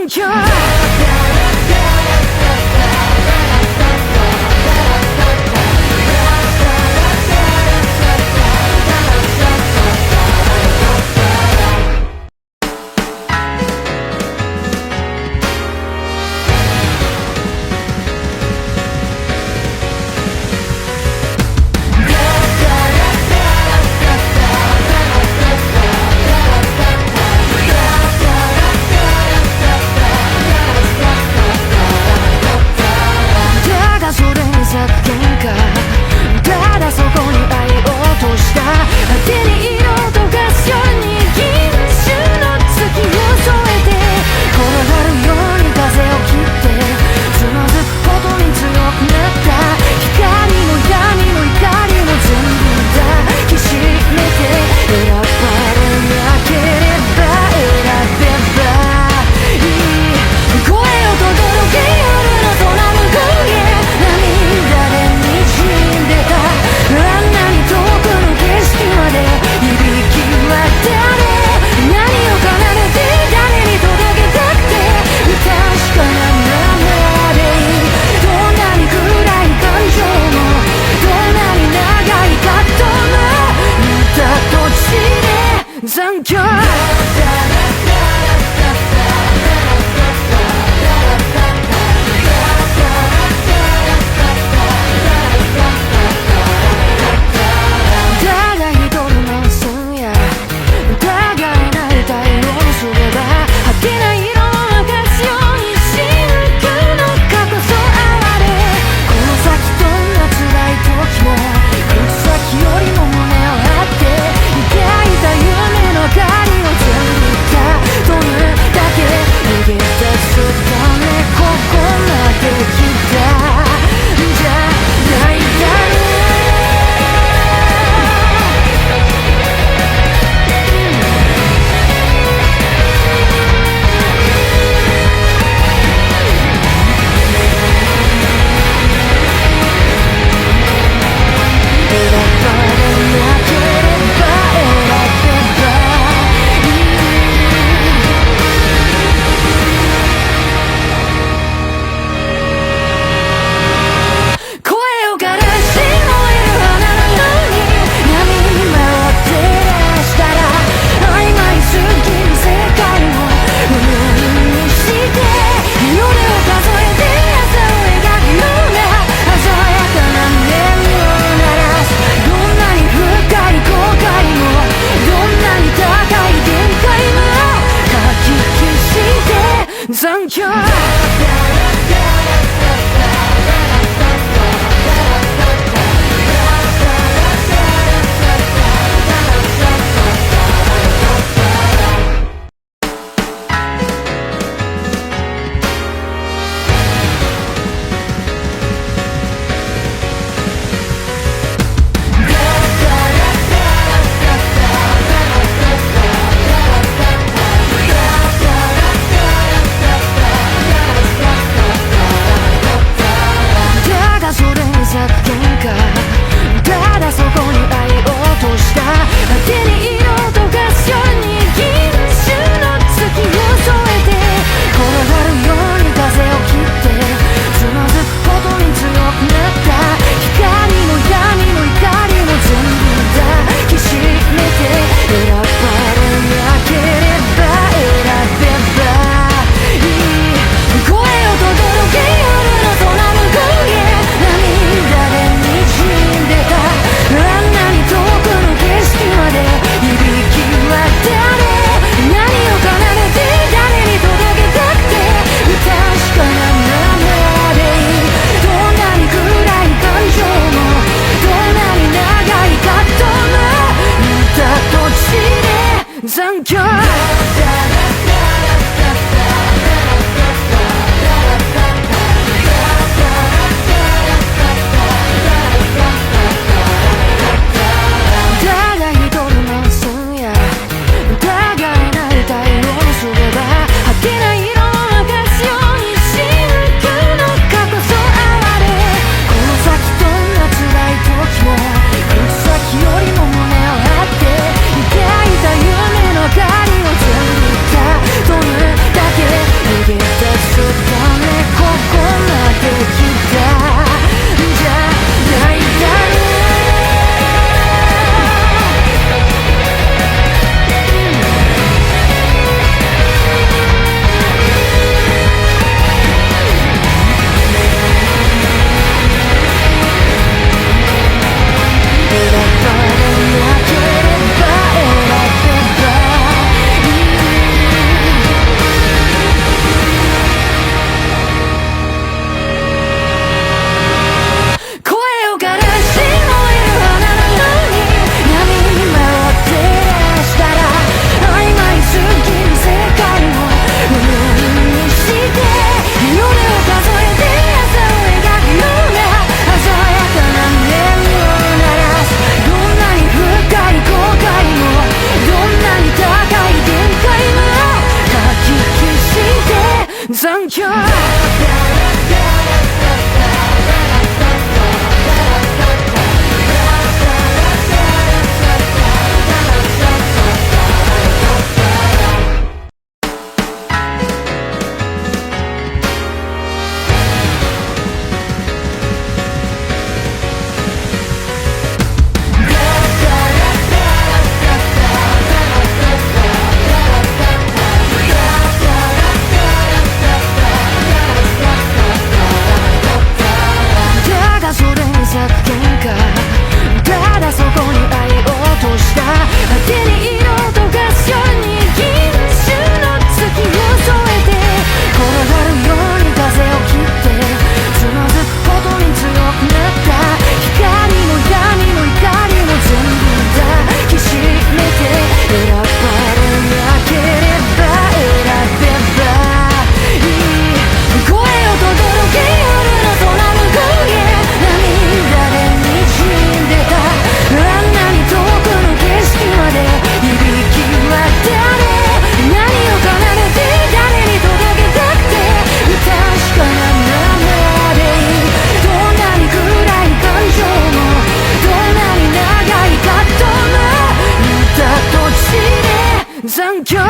残響残響ただそこに愛を落とした手に色とガスに銀種の月を添えて転がるように風を切ってつまずくことに強くなった光も闇も怒りも全部抱きしめて選ばれなければ選べばいい声を轟け夜の空の声涙で滲んでたあんなに遠くの景色まで響き渡れ何を奏でて誰に届けたくて確かなままでいいどんなに暗い感情もどんなに長い葛藤も言ったと地で残響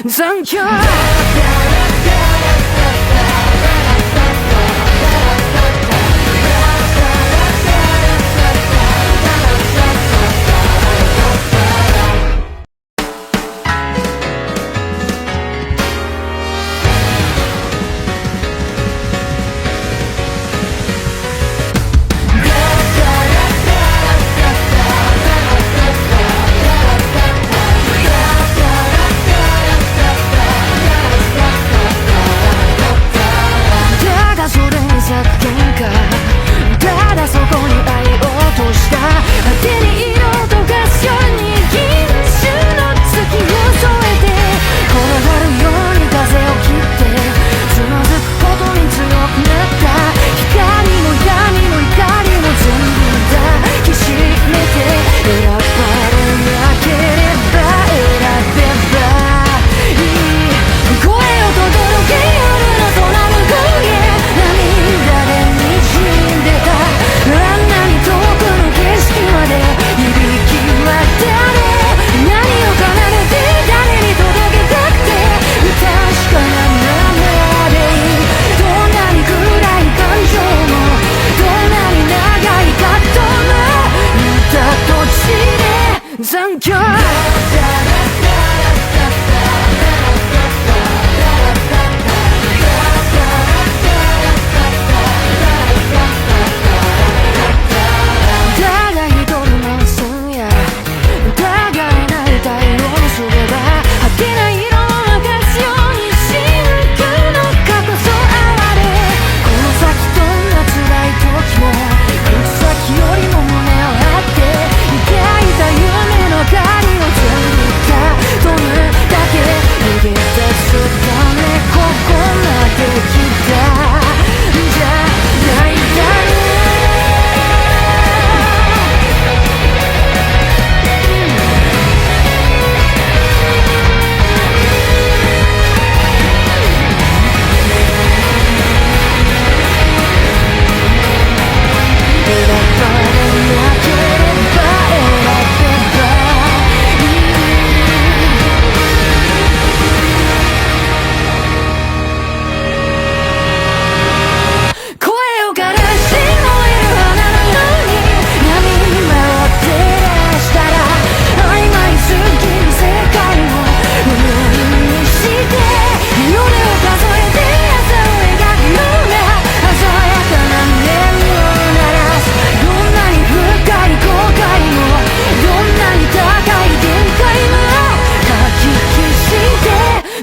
残響ただそこに愛を落とした手に色とガスに銀種の月を添えて転がるように風を切ってつまずくことに強くなった光も闇も怒りも全部抱きしめて選ばれなければ選べばいい声を轟け夜の空の声涙で滲んでたあんなに遠くの景色まで響き渡れ何を奏でて誰に届けたくて確かなままでいいどんなに暗い感情もどんなに長い葛藤も言ったと地で残響よりも胸を張って抱いた夢の光を全部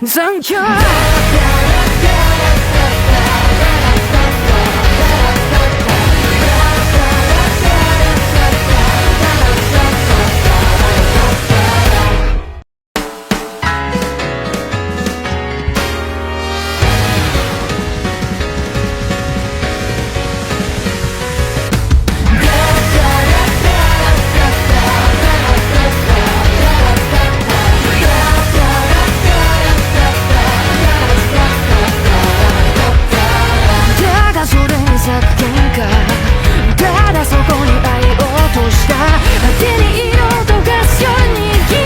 残響ただそこに愛を落とした手に色とガスように銀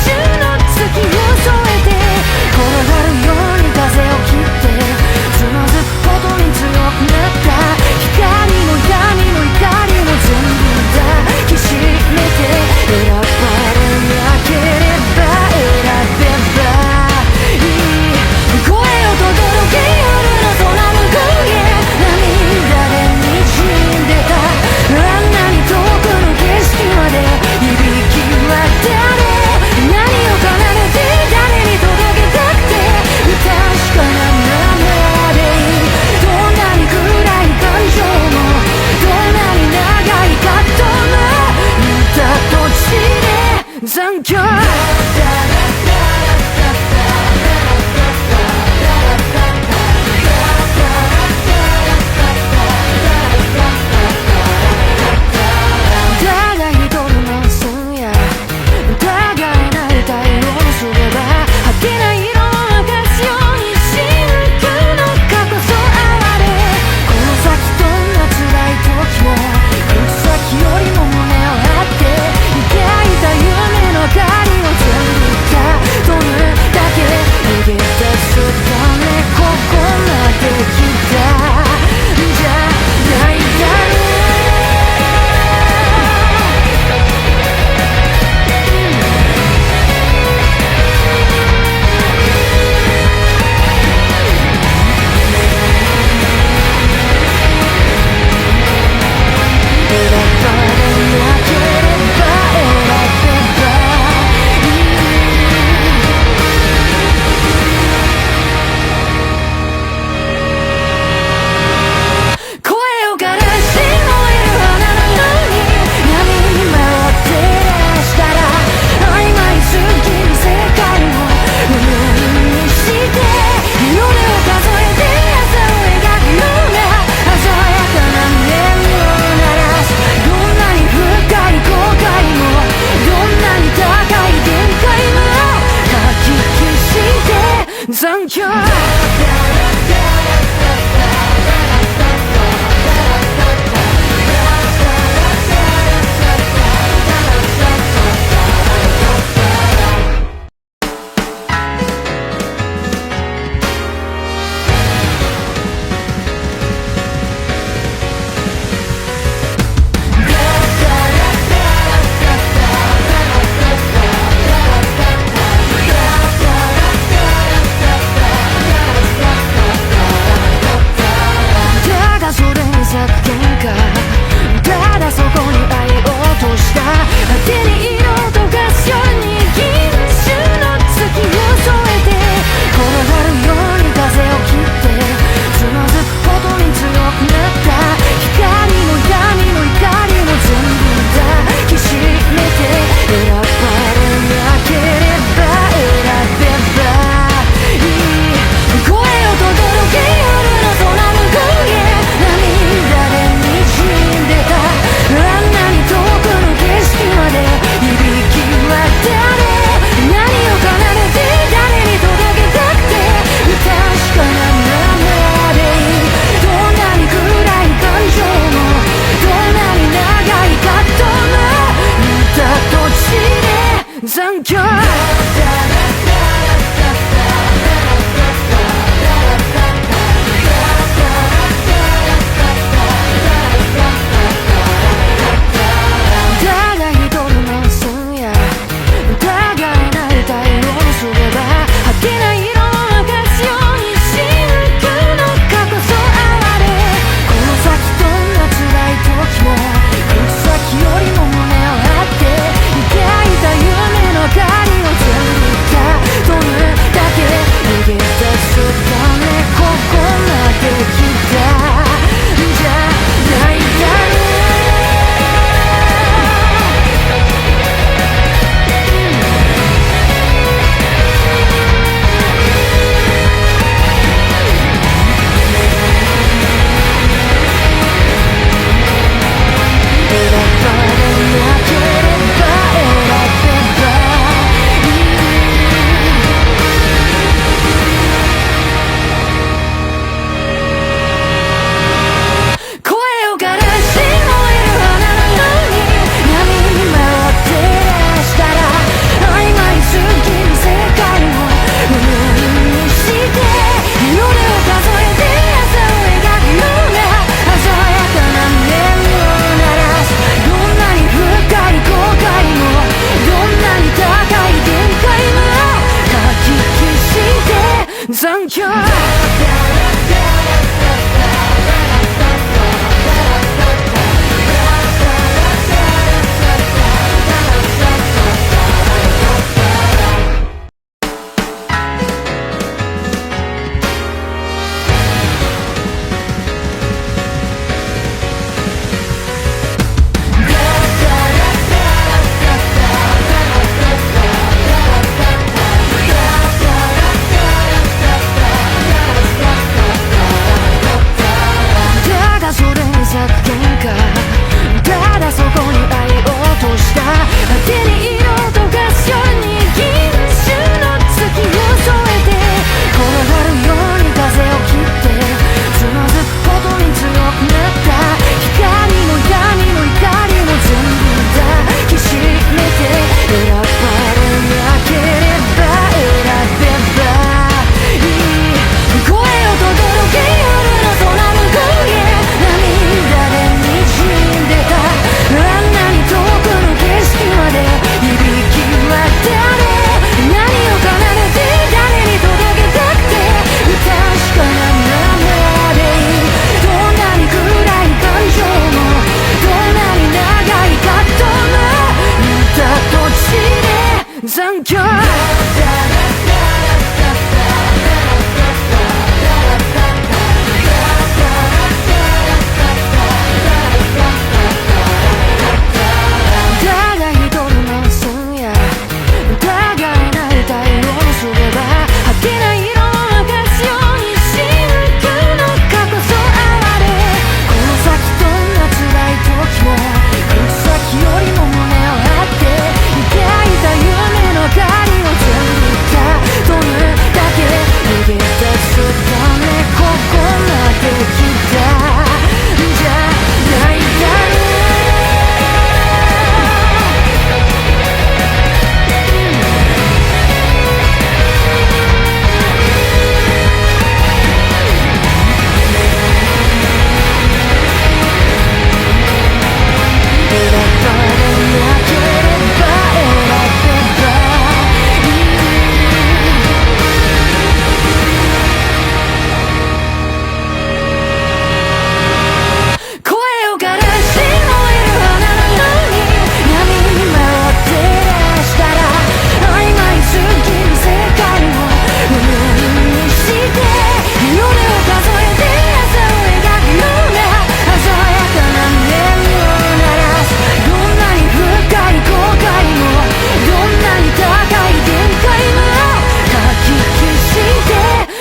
種の月を添えて転がるように風を切ってつまずくことに強くなった光も闇も怒りも全部抱きしめて選ばれなければ選べばいい声を轟け夜の空の声涙で滲んでたあんなに遠くの景色まで響き渡る何を奏でて誰に届けたくて確かなままでいいどんなに暗い感情もどんなに長い葛藤も見た土地で残響残響ただそこに愛を落とした手に色とガスように銀種の月を添えて転がるように風を切ってつまずくことに強くなった光も闇も怒りも全部抱きしめて選ばれなければ選べばいい声を轟け夜の空の声涙で滲んでたあんなに遠くの景色まで響き渡る何を奏でて誰に届けたくて確かなままでいいどんなに暗い感情もどんなに長い葛藤も見た土地で残響よりも胸を張って抱いた夢の明かりを全部残響ただそこに会い落とした手に色とガスように銀種の月を添えて転がるように風を切ってつまずくことに強くなった光も闇も怒りも全部抱きしめて選ばれなければ選べばいい声を轟け夜の空の声涙で滲んでたあんなに遠くの景色まで響き渡れ何を奏でて誰に届けたくて確かなままでいいどんなに暗い感情もどんなに長い葛藤も見た土地で残響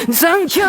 残響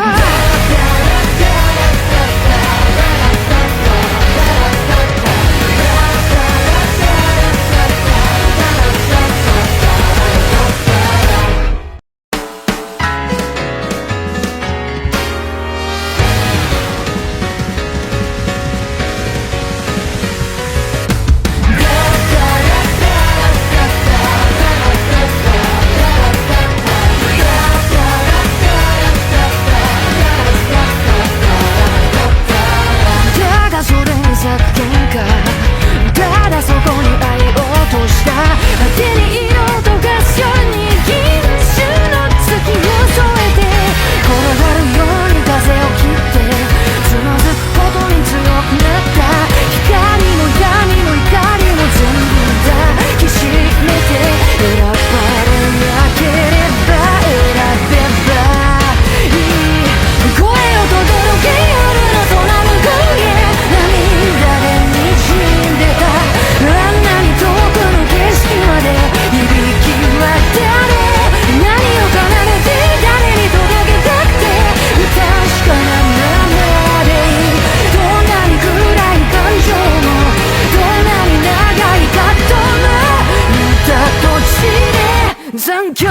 ただそこに会い落とした手に色とガスように銀種の月を添えて転がるように風を切ってつまずくことに強くなった光も闇も怒りも全部抱きしめて選ばれなければ選べばいい声を轟け夜の空の声涙で滲んでたあんなに遠くの景色まで響き渡れ何を奏でて誰に届けたくて確かなままでいいどんなに暗い感情もどんなに長い葛藤も見た土地で残響